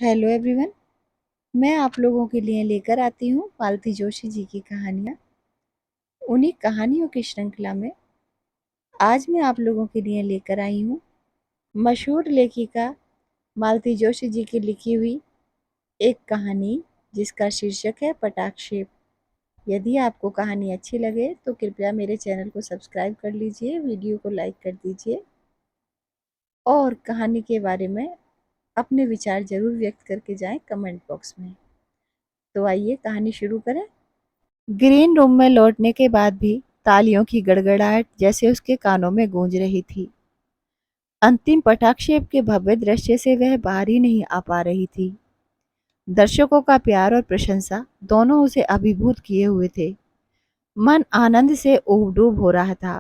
Hello everyone. मैं आप लोगों के लिए लेकर आती हूँ मालती जोशी जी की कहानियाँ। उन्हीं कहानियों की श्रृंखला में आज मैं आप लोगों के लिए लेकर आई हूँ मशहूर लेखिका मालती जोशी जी की लिखी हुई एक कहानी जिसका शीर्षक है पटाक्षेप। यदि आपको कहानी अच्छी लगे तो कृपया मेरे चैनल को सब्सक्राइब कर लीजिए, वीडियो को लाइक कर दीजिए और कहानी के बारे में अपने विचार ज़रूर व्यक्त करके जाएं कमेंट बॉक्स में। तो आइए कहानी शुरू करें। ग्रीन रूम में लौटने के बाद भी तालियों की गड़गड़ाहट जैसे उसके कानों में गूंज रही थी। अंतिम पटाक्षेप के भव्य दृश्य से वह बाहर ही नहीं आ पा रही थी। दर्शकों का प्यार और प्रशंसा दोनों उसे अभिभूत किए हुए थे। मन आनंद से ऊब-डूब हो रहा था।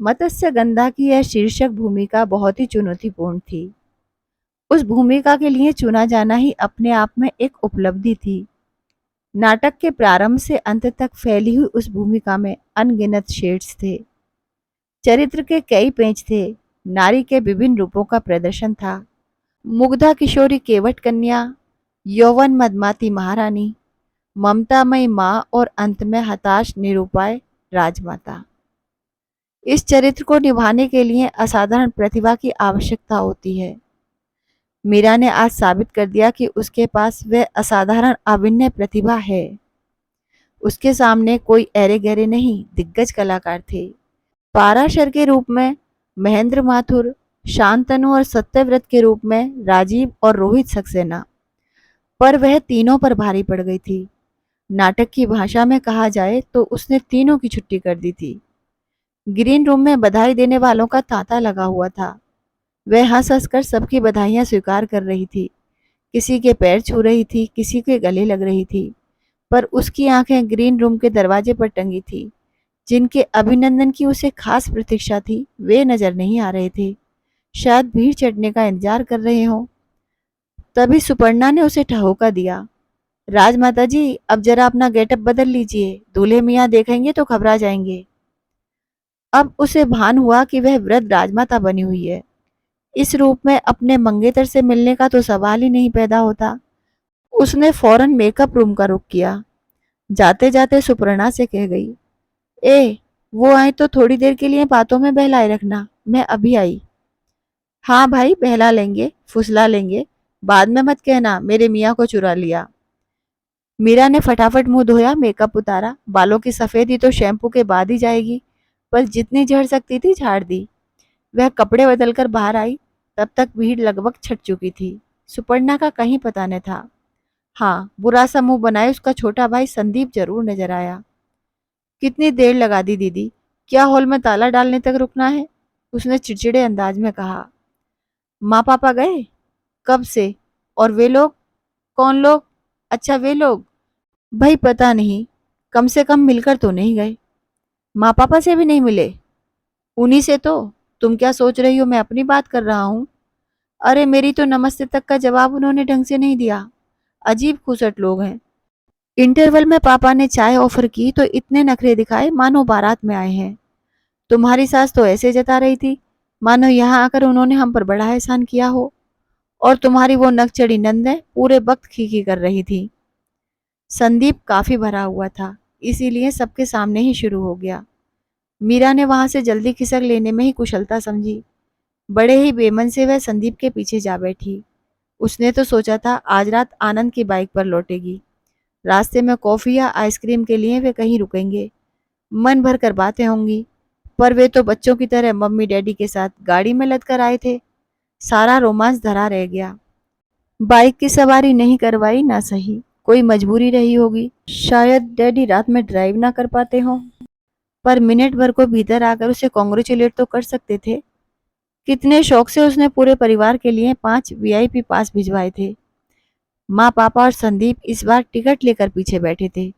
मत्स्यगंधा की यह शीर्षक भूमिका बहुत ही चुनौतीपूर्ण थी। उस भूमिका के लिए चुना जाना ही अपने आप में एक उपलब्धि थी। नाटक के प्रारंभ से अंत तक फैली हुई उस भूमिका में अनगिनत शेड्स थे। चरित्र के कई पेंच थे। नारी के विभिन्न रूपों का प्रदर्शन था। मुग्धा किशोरी केवट कन्या, यौवन मदमाती महारानी, ममतामयी माँ और अंत में हताश निरुपाय राजमाता। इस चरित्र को निभाने के लिए असाधारण प्रतिभा की आवश्यकता होती है। मीरा ने आज साबित कर दिया कि उसके पास वह असाधारण अभिनय प्रतिभा है। उसके सामने कोई ऐरे गहरे नहीं, दिग्गज कलाकार थे। पाराशर के रूप में महेंद्र माथुर, शांतनु और सत्यव्रत के रूप में राजीव और रोहित सक्सेना, पर वह तीनों पर भारी पड़ गई थी। नाटक की भाषा में कहा जाए तो उसने तीनों की छुट्टी कर दी थी। ग्रीन रूम में बधाई देने वालों का तांता लगा हुआ था। वह हंस हंस कर सबकी बधाइयां स्वीकार कर रही थी। किसी के पैर छू रही थी, किसी के गले लग रही थी, पर उसकी आंखें ग्रीन रूम के दरवाजे पर टंगी थी। जिनके अभिनंदन की उसे खास प्रतीक्षा थी वे नजर नहीं आ रहे थे। शायद भीड़ चढ़ने का इंतजार कर रहे हों। तभी सुपर्णा ने उसे ठहूका दिया। राजमाता जी, अब जरा अपना गेटअप बदल लीजिए, दूल्हे मियाँ देखेंगे तो घबरा जाएंगे। अब उसे भान हुआ कि वह वृद्ध राजमाता बनी हुई है। इस रूप में अपने मंगेतर से मिलने का तो सवाल ही नहीं पैदा होता। उसने फौरन मेकअप रूम का रुख किया। जाते जाते सुपर्णा से कह गई, ए, वो आए तो थोड़ी देर के लिए बातों में बहलाए रखना, मैं अभी आई। हाँ भाई, बहला लेंगे, फुसला लेंगे, बाद में मत कहना मेरे मियाँ को चुरा लिया। मीरा ने फटाफट मुंह धोया, मेकअप उतारा। बालों की सफेदी तो शैम्पू के बाद ही जाएगी, पर जितनी झड़ सकती थी झाड़ दी। वह कपड़े बदलकर बाहर आई। तब तक भीड़ लगभग छट चुकी थी। सुपर्णा का कहीं पता न था। हाँ, बुरा सा मुंह बनाए उसका छोटा भाई संदीप जरूर नजर आया। कितनी देर लगा दी दीदी, क्या हॉल में ताला डालने तक रुकना है? उसने चिड़चिड़े अंदाज में कहा। माँ पापा गए? कब से? और वे लोग? कौन लोग? अच्छा, वे लोग। भाई पता नहीं, कम से कम मिलकर तो नहीं गए। माँ पापा से भी नहीं मिले? उन्हीं से तो। तुम क्या सोच रही हो मैं अपनी बात कर रहा हूँ? अरे मेरी तो नमस्ते तक का जवाब उन्होंने ढंग से नहीं दिया। अजीब खुसट लोग हैं। इंटरवल में पापा ने चाय ऑफर की तो इतने नखरे दिखाए मानो बारात में आए हैं। तुम्हारी सास तो ऐसे जता रही थी मानो यहाँ आकर उन्होंने हम पर बड़ा एहसान किया हो। और तुम्हारी वो नकचढ़ी नंदें पूरे वक्त खीखी कर रही थी। संदीप काफी भरा हुआ था, इसीलिए सबके सामने ही शुरू हो गया। मीरा ने वहां से जल्दी खिसक लेने में ही कुशलता समझी। बड़े ही बेमन से वह संदीप के पीछे जा बैठी। उसने तो सोचा था आज रात आनंद की बाइक पर लौटेगी। रास्ते में कॉफी या आइसक्रीम के लिए वे कहीं रुकेंगे, मन भर कर बातें होंगी। पर वे तो बच्चों की तरह मम्मी डैडी के साथ गाड़ी में लद कर आए थे। सारा रोमांस धरा रह गया। बाइक की सवारी नहीं करवाई ना सही, कोई मजबूरी रही होगी। शायद डैडी रात में ड्राइव ना कर पाते हों, पर मिनट भर को भीतर आकर उसे कॉन्ग्रेचुलेट तो कर सकते थे। कितने शौक से उसने पूरे परिवार के लिए 5 वीआईपी पास भिजवाए थे। माँ पापा और संदीप इस बार टिकट लेकर पीछे बैठे थे।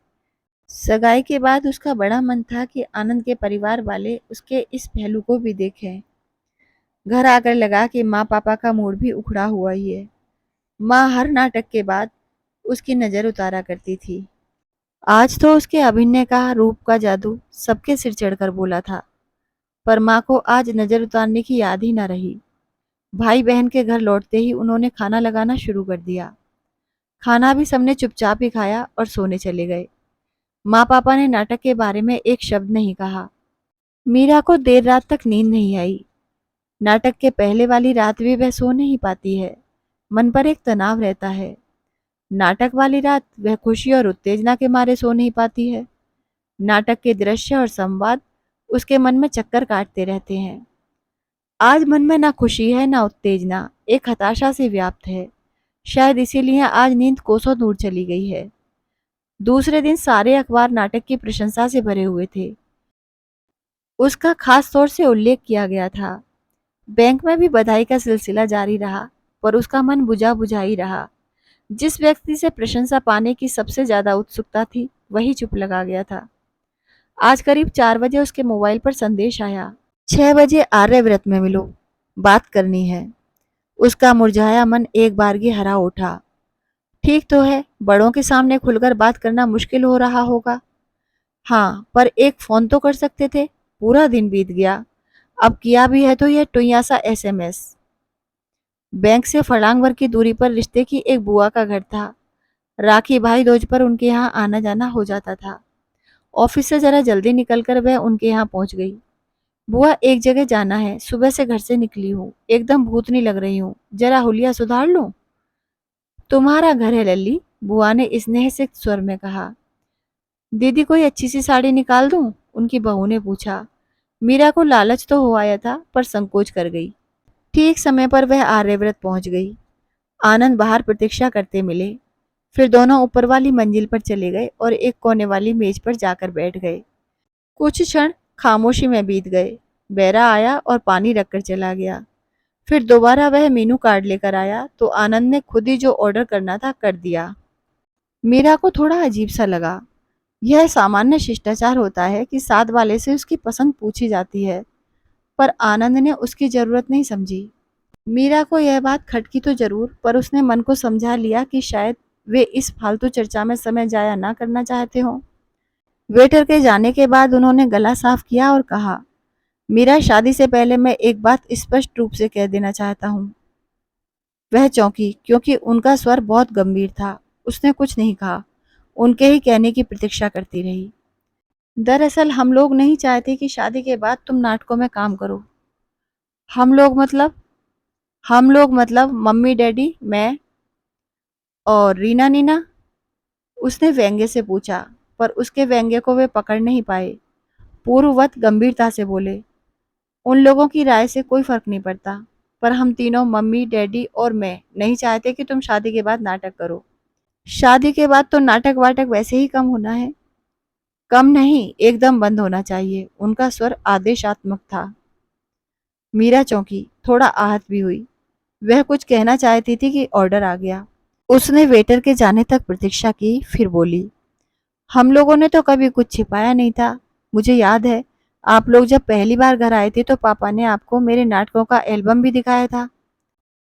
सगाई के बाद उसका बड़ा मन था कि आनंद के परिवार वाले उसके इस पहलू को भी देखें। घर आकर लगा कि माँ पापा का मूड भी उखड़ा हुआ ही है। माँ हर नाटक के बाद उसकी नज़र उतारा करती थी। आज तो उसके अभिनय का, रूप का जादू सबके सिर चढ़कर बोला था, पर माँ को आज नज़र उतारने की याद ही न रही। भाई बहन के घर लौटते ही उन्होंने खाना लगाना शुरू कर दिया। खाना भी सबने चुपचाप ही खाया और सोने चले गए। माँ पापा ने नाटक के बारे में एक शब्द नहीं कहा। मीरा को देर रात तक नींद नहीं आई। नाटक के पहले वाली रात भी वह सो नहीं पाती है। मन पर एक तनाव रहता है। नाटक वाली रात वह खुशी और उत्तेजना के मारे सो नहीं पाती है। नाटक के दृश्य और संवाद उसके मन में चक्कर काटते रहते हैं। आज मन में ना खुशी है ना उत्तेजना, एक हताशा से व्याप्त है। शायद इसीलिए आज नींद कोसों दूर चली गई है। दूसरे दिन सारे अखबार नाटक की प्रशंसा से भरे हुए थे। उसका खास तौर से उल्लेख किया गया था। बैंक में भी बधाई का सिलसिला जारी रहा, पर उसका मन बुझा बुझा ही रहा। जिस व्यक्ति से प्रशंसा पाने की सबसे ज्यादा उत्सुकता थी, वही चुप लगा गया था। आज करीब 4 बजे उसके मोबाइल पर संदेश आया, 6 बजे आर्यव्रत में मिलो, बात करनी है। उसका मुरझाया मन एक बारगी हरा उठा। ठीक तो है, बड़ों के सामने खुलकर बात करना मुश्किल हो रहा होगा। हाँ, पर एक फोन तो कर सकते थे। पूरा दिन बीत गया, अब किया भी है तो यह टुइया सा एसएमएस। बैंक से फलांग भर की दूरी पर रिश्ते की एक बुआ का घर था। राखी भाई दूज पर उनके यहाँ आना जाना हो जाता था। ऑफिस से जरा जल्दी निकलकर वह उनके यहाँ पहुंच गई। बुआ, एक जगह जाना है, सुबह से घर से निकली हूँ, एकदम भूतनी लग रही हूँ, जरा हुलिया सुधार लूं। तुम्हारा घर है लल्ली, बुआ ने स्नेह से स्वर में कहा। दीदी कोई अच्छी सी साड़ी निकाल दूं? उनकी बहू ने पूछा। मीरा को लालच तो हो आया था, पर संकोच कर गई। ठीक समय पर वह आर्यव्रत पहुंच गई। आनंद बाहर प्रतीक्षा करते मिले। फिर दोनों ऊपर वाली मंजिल पर चले गए और एक कोने वाली मेज पर जाकर बैठ गए। कुछ क्षण खामोशी में बीत गए। बैरा आया और पानी रखकर चला गया। फिर दोबारा वह मेनू कार्ड लेकर आया तो आनंद ने खुद ही जो ऑर्डर करना था कर दिया। मीरा को थोड़ा अजीब सा लगा। यह सामान्य शिष्टाचार होता है कि साथ वाले से उसकी पसंद पूछी जाती है, पर आनंद ने उसकी जरूरत नहीं समझी। मीरा को यह बात खटकी तो जरूर, पर उसने मन को समझा लिया कि शायद वे इस फालतू चर्चा में समय जाया ना करना चाहते हों। वेटर के जाने के बाद उन्होंने गला साफ किया और कहा, मीरा, शादी से पहले मैं एक बात स्पष्ट रूप से कह देना चाहता हूँ। वह चौंकी, क्योंकि उनका स्वर बहुत गंभीर था। उसने कुछ नहीं कहा, उनके ही कहने की प्रतीक्षा करती रही। दरअसल हम लोग नहीं चाहते कि शादी के बाद तुम नाटकों में काम करो। हम लोग मतलब? हम लोग मतलब मम्मी डैडी, मैं और रीना नीना। उसने व्यंग्य से पूछा, पर उसके व्यंग्य को वे पकड़ नहीं पाए। पूर्ववत गंभीरता से बोले, उन लोगों की राय से कोई फर्क नहीं पड़ता, पर हम तीनों, मम्मी डैडी और मैं, नहीं चाहते कि तुम शादी के बाद नाटक करो। शादी के बाद तो नाटक वाटक वैसे ही कम होना है। कम नहीं, एकदम बंद होना चाहिए। उनका स्वर आदेशात्मक था। मीरा चौंकी, थोड़ा आहत भी हुई। वह कुछ कहना चाहती थी कि ऑर्डर आ गया। उसने वेटर के जाने तक प्रतीक्षा की, फिर बोली, हम लोगों ने तो कभी कुछ छिपाया नहीं था। मुझे याद है, आप लोग जब पहली बार घर आए थे तो पापा ने आपको मेरे नाटकों का एल्बम भी दिखाया था।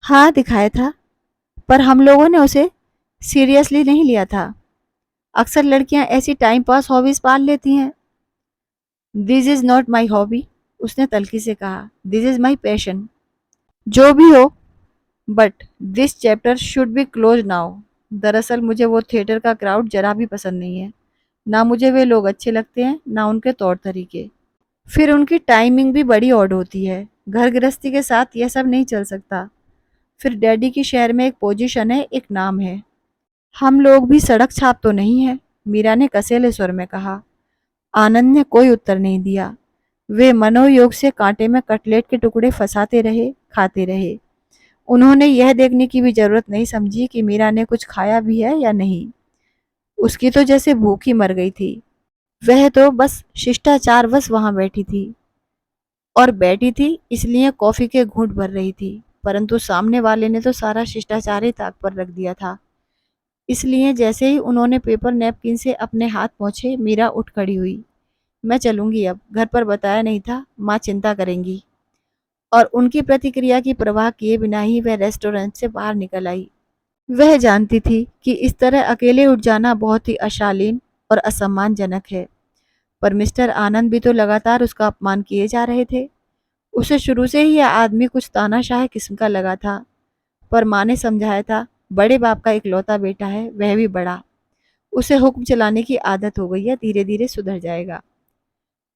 हाँ, दिखाया था, पर हम लोगों ने उसे सीरियसली नहीं लिया था। अक्सर लड़कियां ऐसी टाइम पास हॉबीज पाल लेती हैं। This is not my hobby, उसने तल्खी से कहा, दिस इज माई पैशन। जो भी हो, but this chapter should be close now. दरअसल मुझे वो थिएटर का क्राउड जरा भी पसंद नहीं है। ना मुझे वे लोग अच्छे लगते हैं, ना उनके तौर तरीके। फिर उनकी टाइमिंग भी बड़ी ऑड होती है। घर गृहस्थी के साथ यह सब नहीं चल सकता। फिर डैडी की शहर में एक पोजीशन है, एक नाम है। हम लोग भी सड़क छाप तो नहीं है, मीरा ने कसेले स्वर में कहा। आनंद ने कोई उत्तर नहीं दिया। वे मनोयोग से कांटे में कटलेट के टुकड़े फंसाते रहे, खाते रहे। उन्होंने यह देखने की भी जरूरत नहीं समझी कि मीरा ने कुछ खाया भी है या नहीं। उसकी तो जैसे भूख ही मर गई थी। वह तो बस शिष्टाचारवश वहां बैठी थी, और बैठी थी इसलिए कॉफी के घूंट भर रही थी। परंतु सामने वाले ने तो सारा शिष्टाचार ही ताक पर रख दिया था। इसलिए जैसे ही उन्होंने पेपर नैपकिन से अपने हाथ पोंछे, मीरा उठ खड़ी हुई। मैं चलूंगी अब, घर पर बताया नहीं था, माँ चिंता करेंगी। और उनकी प्रतिक्रिया की परवाह किए बिना ही वह रेस्टोरेंट से बाहर निकल आई। वह जानती थी कि इस तरह अकेले उठ जाना बहुत ही अशालीन और असम्मानजनक है, पर मिस्टर आनंद भी तो लगातार उसका अपमान किए जा रहे थे। उसे शुरू से ही यह आदमी कुछ तानाशाह किस्म का लगा था, पर माँ ने समझाया था, बड़े बाप का इकलौता बेटा है, वह भी बड़ा। उसे हुक्म चलाने की आदत हो गई है, धीरे धीरे सुधर जाएगा।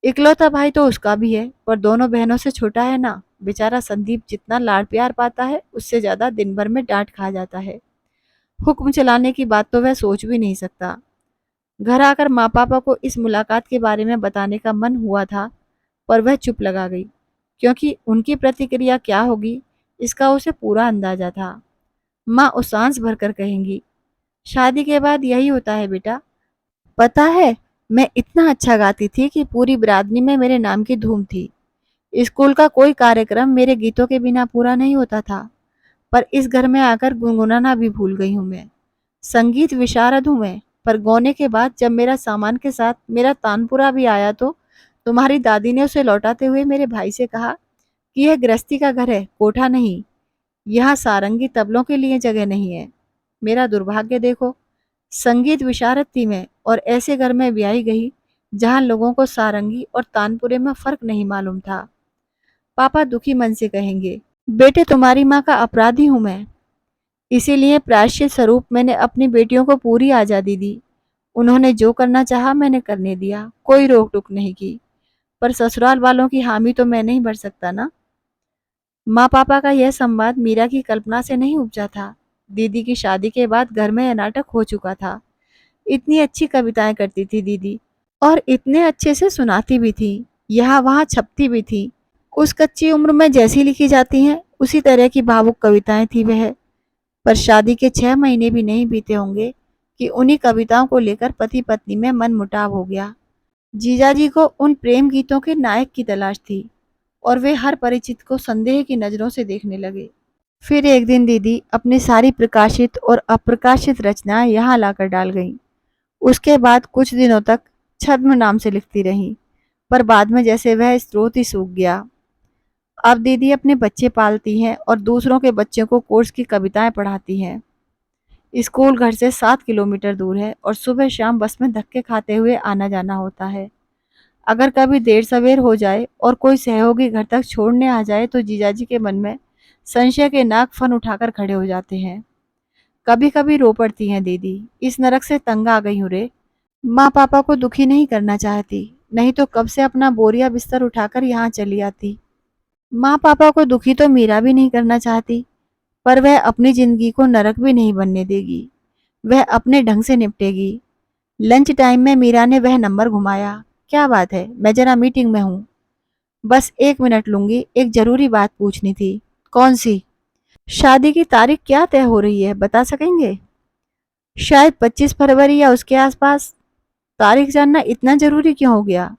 इकलौता भाई तो उसका भी है, पर दोनों बहनों से छोटा है ना। बेचारा संदीप जितना लाड प्यार पाता है, उससे ज्यादा दिन भर में डांट खा जाता है। हुक्म चलाने की बात तो वह सोच भी नहीं सकता। घर आकर माँ पापा को इस मुलाकात के बारे में बताने का मन हुआ था, पर वह चुप लगा गई, क्योंकि उनकी प्रतिक्रिया क्या होगी इसका उसे पूरा अंदाजा था। माँ उसांस भरकर कहेंगी, शादी के बाद यही होता है बेटा। पता है, मैं इतना अच्छा गाती थी कि पूरी बिरादरी में मेरे नाम की धूम थी। स्कूल का कोई कार्यक्रम मेरे गीतों के बिना पूरा नहीं होता था, पर इस घर में आकर गुनगुनाना भी भूल गई हूँ मैं। संगीत विशारद हूँ मैं, पर गाने के बाद जब मेरा सामान के साथ मेरा तानपुरा भी आया तो तुम्हारी दादी ने उसे लौटाते हुए मेरे भाई से कहा कि यह गृहस्थी का घर है, कोठा नहीं। यहाँ सारंगी तबलों के लिए जगह नहीं है। मेरा दुर्भाग्य देखो, संगीत विशारद थी मैं और ऐसे घर में ब्याही गई जहाँ लोगों को सारंगी और तानपुरे में फर्क नहीं मालूम था। पापा दुखी मन से कहेंगे, बेटे तुम्हारी माँ का अपराधी हूँ मैं, इसीलिए प्रायश्चित स्वरूप मैंने अपनी बेटियों को पूरी आज़ादी दी। उन्होंने जो करना चाहा मैंने करने दिया, कोई रोक टोक नहीं की। पर ससुराल वालों की हामी तो मैं नहीं भर सकता ना। माँ पापा का यह संवाद मीरा की कल्पना से नहीं उपजा था। दीदी की शादी के बाद घर में यह नाटक हो चुका था। इतनी अच्छी कविताएं करती थी दीदी, और इतने अच्छे से सुनाती भी थी, यहाँ वहाँ छपती भी थी। उस कच्ची उम्र में जैसी लिखी जाती हैं उसी तरह की भावुक कविताएं थी वह। पर शादी के 6 महीने भी नहीं बीते होंगे कि उन्हीं कविताओं को लेकर पति पत्नी में मनमुटाव हो गया। जीजाजी को उन प्रेम गीतों के नायक की तलाश थी और वे हर परिचित को संदेह की नजरों से देखने लगे। फिर एक दिन दीदी अपनी सारी प्रकाशित और अप्रकाशित रचनाएं यहाँ लाकर डाल गईं। उसके बाद कुछ दिनों तक छद्म नाम से लिखती रहीं, पर बाद में जैसे वह स्रोत ही सूख गया। अब दीदी अपने बच्चे पालती हैं और दूसरों के बच्चों को कोर्स की कविताएं पढ़ाती हैं। स्कूल घर से 7 किलोमीटर दूर है और सुबह शाम बस में धक्के खाते हुए आना जाना होता है। अगर कभी देर सवेर हो जाए और कोई सहयोगी घर तक छोड़ने आ जाए तो जीजाजी के मन में संशय के नाग फन उठाकर खड़े हो जाते हैं। कभी कभी रो पड़ती हैं दीदी, इस नरक से तंग आ गई हूँ रे। माँ पापा को दुखी नहीं करना चाहती, नहीं तो कब से अपना बोरिया बिस्तर उठाकर यहाँ चली आती। माँ पापा को दुखी तो मीरा भी नहीं करना चाहती, पर वह अपनी जिंदगी को नरक भी नहीं बनने देगी। वह अपने ढंग से निपटेगी। लंच टाइम में मीरा ने वह नंबर घुमाया। क्या बात है, मैं जरा मीटिंग में हूँ, बस 1 मिनट लूंगी, एक जरूरी बात पूछनी थी। कौन सी? शादी की तारीख क्या तय हो रही है, बता सकेंगे? शायद 25 फरवरी या उसके आसपास। तारीख जानना इतना जरूरी क्यों हो गया?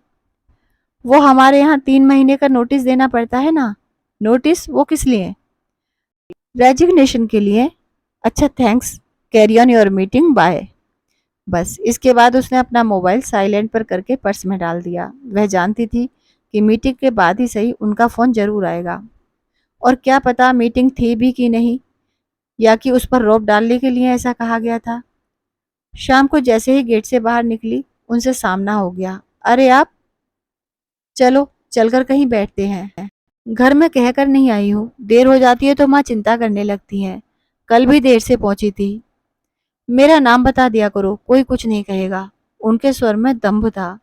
वो हमारे यहाँ 3 महीने का नोटिस देना पड़ता है ना। नोटिस? वो किस लिए? रेजिग्नेशन के लिए। अच्छा thanks, carry on your meeting, bye. बस इसके बाद उसने अपना मोबाइल साइलेंट पर करके पर्स में डाल दिया। वह जानती थी कि मीटिंग के बाद ही सही उनका फोन जरूर आएगा, और क्या पता मीटिंग थी भी कि नहीं, या कि उस पर रोप डालने के लिए ऐसा कहा गया था। शाम को जैसे ही गेट से बाहर निकली उनसे सामना हो गया। अरे आप, चलो चलकर कहीं बैठते हैं। घर में कहकर नहीं आई हूँ, देर हो जाती है तो माँ चिंता करने लगती हैं। कल भी देर से पहुंची थी। मेरा नाम बता दिया करो, कोई कुछ नहीं कहेगा। उनके स्वर में दंभ था।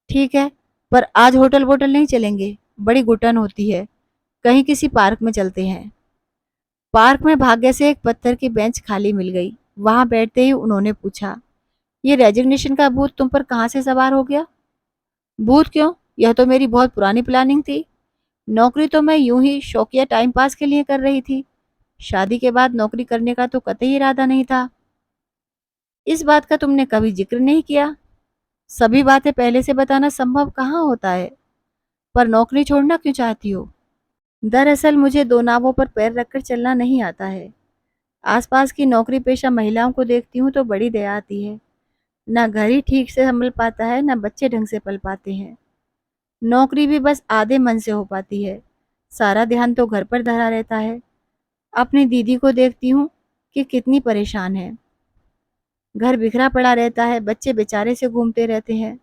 ठीक है, पर आज होटल वोटल नहीं चलेंगे, बड़ी घुटन होती है। कहीं किसी पार्क में चलते हैं। पार्क में भाग्य से एक पत्थर की बेंच खाली मिल गई। वहां बैठते ही उन्होंने पूछा, ये रेजिग्नेशन का भूत तुम पर कहाँ से सवार हो गया? भूत क्यों, यह तो मेरी बहुत पुरानी प्लानिंग थी। नौकरी तो मैं यूं ही शौकिया टाइम पास के लिए कर रही थी। शादी के बाद नौकरी करने का तो कतई इरादा नहीं था। इस बात का तुमने कभी जिक्र नहीं किया। सभी बातें पहले से बताना संभव कहाँ होता है। पर नौकरी छोड़ना क्यों चाहती हो? दरअसल मुझे दो नावों पर पैर रखकर चलना नहीं आता है। आसपास की नौकरी पेशा महिलाओं को देखती हूँ तो बड़ी दया आती है। ना घर ही ठीक से संभल पाता है, ना बच्चे ढंग से पल पाते हैं। नौकरी भी बस आधे मन से हो पाती है। सारा ध्यान तो घर पर धरा रहता है। अपनी दीदी को देखती हूँ कि कितनी परेशान है। घर बिखरा पड़ा रहता है, बच्चे बेचारे से घूमते रहते हैं।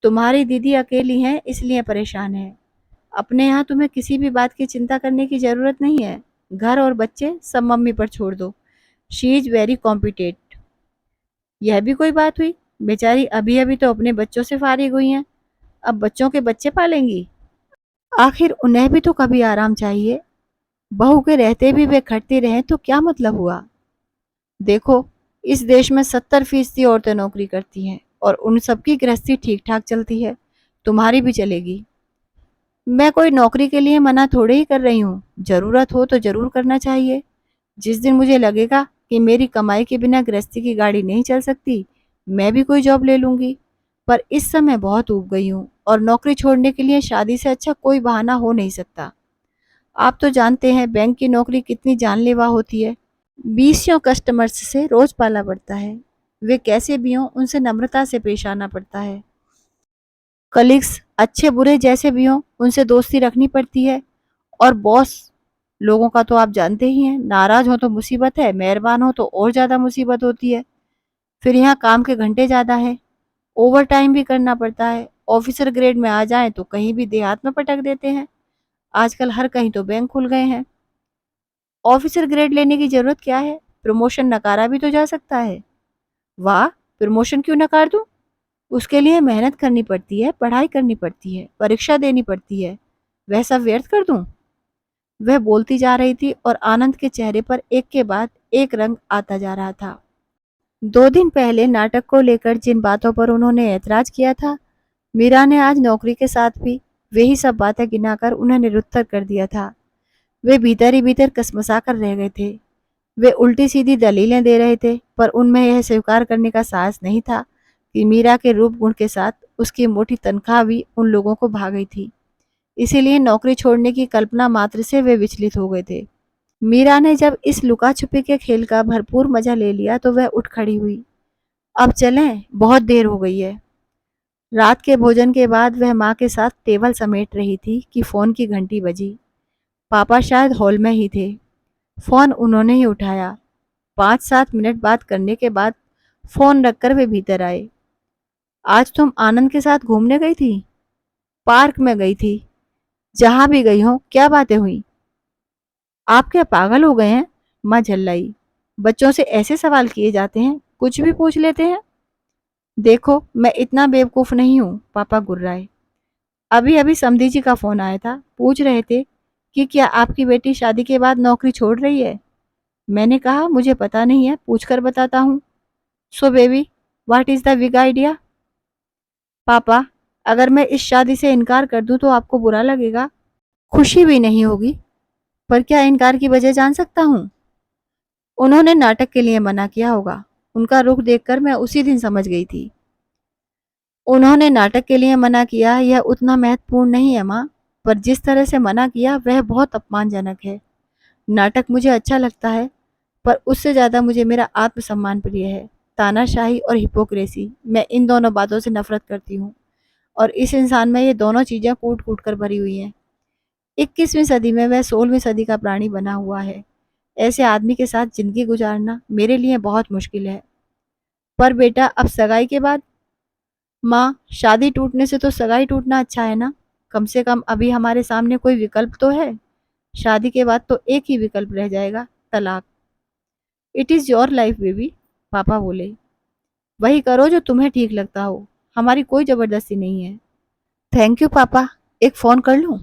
तुम्हारी दीदी अकेली हैं इसलिए परेशान है। अपने यहाँ तुम्हें किसी भी बात की चिंता करने की ज़रूरत नहीं है। घर और बच्चे सब मम्मी पर छोड़ दो। She is very competent. यह भी कोई बात हुई? बेचारी अभी अभी तो अपने बच्चों से फारिग हुई हैं, अब बच्चों के बच्चे पालेंगी। आखिर उन्हें भी तो कभी आराम चाहिए। बहू के रहते भी वे खटती रहें तो क्या मतलब हुआ? देखो, इस देश में 70% औरतें नौकरी करती हैं और उन सबकी गृहस्थी ठीक ठाक चलती है। तुम्हारी भी चलेगी। मैं कोई नौकरी के लिए मना थोड़े ही कर रही हूँ। जरूरत हो तो जरूर करना चाहिए। जिस दिन मुझे लगेगा कि मेरी कमाई के बिना गृहस्थी की गाड़ी नहीं चल सकती, मैं भी कोई जॉब ले लूंगी। पर इस समय बहुत ऊब गई हूँ और नौकरी छोड़ने के लिए शादी से अच्छा कोई बहाना हो नहीं सकता। आप तो जानते हैं बैंक की नौकरी कितनी जानलेवा होती है। 20 कस्टमर्स से रोज पाला पड़ता है। वे कैसे भी हों, उनसे नम्रता से पेश आना पड़ता है। कलीग्स अच्छे बुरे जैसे भी हों, उनसे दोस्ती रखनी पड़ती है। और बॉस लोगों का तो आप जानते ही हैं, नाराज हो तो मुसीबत है, मेहरबान हो तो और ज्यादा मुसीबत होती है। फिर यहाँ काम के घंटे ज्यादा है, ओवर टाइम भी करना पड़ता है। ऑफिसर ग्रेड में आ जाएं तो कहीं भी देहात में पटक देते हैं। आजकल हर कहीं तो बैंक खुल गए हैं। ऑफिसर ग्रेड लेने की जरूरत क्या है? प्रमोशन नकारा भी तो जा सकता है। वाह, प्रमोशन क्यों नकार दूं? उसके लिए मेहनत करनी पड़ती है, पढ़ाई करनी पड़ती है, परीक्षा देनी पड़ती है। वह सब व्यर्थ कर दूं? वह बोलती जा रही थी और आनंद के चेहरे पर एक के बाद एक रंग आता जा रहा था। 2 दिन पहले नाटक को लेकर जिन बातों पर उन्होंने ऐतराज किया था, मीरा ने आज नौकरी के साथ भी वही सब बातें गिनाकर उन्हें निरुत्तर कर दिया था। वे भीतर ही भीतर कसमसा कर रह गए थे। वे उल्टी सीधी दलीलें दे रहे थे, पर उनमें यह स्वीकार करने का साहस नहीं था कि मीरा के रूप गुण के साथ उसकी मोटी तनख्वाह भी उन लोगों को भा गई थी। इसीलिए नौकरी छोड़ने की कल्पना मात्र से वे विचलित हो गए थे। मीरा ने जब इस लुका छुपी के खेल का भरपूर मजा ले लिया तो वह उठ खड़ी हुई। अब चलें, बहुत देर हो गई है। रात के भोजन के बाद वह माँ के साथ टेबल समेट रही थी कि फोन की घंटी बजी। पापा शायद हॉल में ही थे। फोन उन्होंने ही उठाया। 5-7 मिनट बात करने के बाद फोन रखकर वे भीतर आए। आज तुम आनंद के साथ घूमने गई थी? पार्क में गई थी। जहां भी गई हो, क्या बातें हुई? आप क्या पागल हो गए हैं? माँ झल्लाई। बच्चों से ऐसे सवाल किए जाते हैं, कुछ भी पूछ लेते हैं। देखो, मैं इतना बेवकूफ नहीं हूँ, पापा गुर्राए। अभी अभी समधी जी का फोन आया था, पूछ रहे थे कि क्या आपकी बेटी शादी के बाद नौकरी छोड़ रही है। मैंने कहा मुझे पता नहीं है, पूछकर बताता हूँ। So baby, what is the big idea? पापा, अगर मैं इस शादी से इनकार कर दूं तो आपको बुरा लगेगा, खुशी भी नहीं होगी। पर क्या इनकार की वजह जान सकता हूँ? उन्होंने नाटक के लिए मना किया होगा। उनका रुख देखकर मैं उसी दिन समझ गई थी। उन्होंने नाटक के लिए मना किया, यह उतना महत्वपूर्ण नहीं है माँ, पर जिस तरह से मना किया वह बहुत अपमानजनक है। नाटक मुझे अच्छा लगता है, पर उससे ज्यादा मुझे मेरा आत्मसम्मान प्रिय है। तानाशाही और हिपोक्रेसी, मैं इन दोनों बातों से नफरत करती हूँ। और इस इंसान में ये दोनों चीजें कूट कूट कर भरी हुई हैं। 21वीं सदी में वह 16वीं सदी का प्राणी बना हुआ है। ऐसे आदमी के साथ जिंदगी गुजारना मेरे लिए बहुत मुश्किल है। पर बेटा, अब सगाई के बाद? माँ, शादी टूटने से तो सगाई टूटना अच्छा है ना। कम से कम अभी हमारे सामने कोई विकल्प तो है। शादी के बाद तो एक ही विकल्प रह जाएगा, तलाक। It is your life baby, पापा बोले। वही करो जो तुम्हें ठीक लगता हो, हमारी कोई जबरदस्ती नहीं है। थैंक यू पापा, एक फोन कर लूं?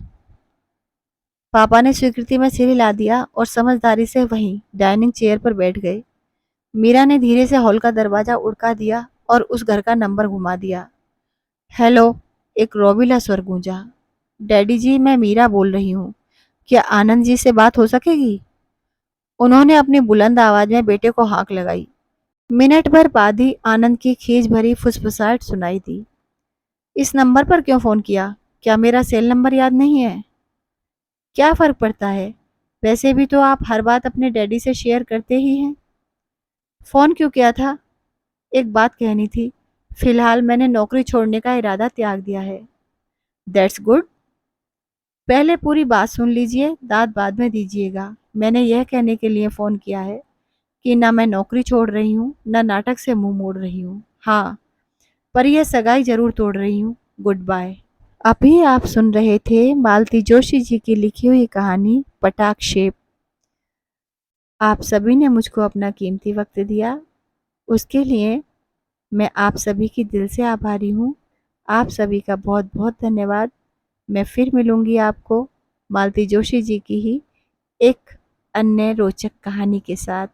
पापा ने स्वीकृति में सिर हिला दिया और समझदारी से वहीं डाइनिंग चेयर पर बैठ गए। मीरा ने धीरे से हॉल का दरवाजा उड़का दिया और उस घर का नंबर घुमा दिया। हेलो, एक रोबीला स्वर गूंजा। डैडी जी, मैं मीरा बोल रही हूँ। क्या आनंद जी से बात हो सकेगी? उन्होंने अपनी बुलंद आवाज में बेटे को हाँक लगाई। मिनट भर बाद ही आनंद की खींच भरी फुसफुसाहट सुनाई दी। इस नंबर पर क्यों फोन किया? क्या मेरा सेल नंबर याद नहीं है? क्या फर्क पड़ता है? वैसे भी तो आप हर बात अपने डैडी से शेयर करते ही हैं। फोन क्यों किया था? एक बात कहनी थी। फिलहाल मैंने नौकरी छोड़ने का इरादा त्याग दिया है। That's good. पहले पूरी बात सुन लीजिए, दाद बाद में दीजिएगा। मैंने यह कहने के लिए फोन किया है कि ना मैं नौकरी छोड़ रही हूँ, ना नाटक से मुंह मोड़ रही हूँ। हाँ, पर यह सगाई जरूर तोड़ रही हूँ। Good bye. अभी आप सुन रहे थे मालती जोशी जी की लिखी हुई कहानी पटाक्षेप। आप सभी ने मुझको अपना कीमती वक्त दिया, उसके लिए मैं आप सभी की दिल से आभारी हूँ। आप सभी का बहुत बहुत धन्यवाद। मैं फिर मिलूंगी आपको मालती जोशी जी की ही एक अन्य रोचक कहानी के साथ।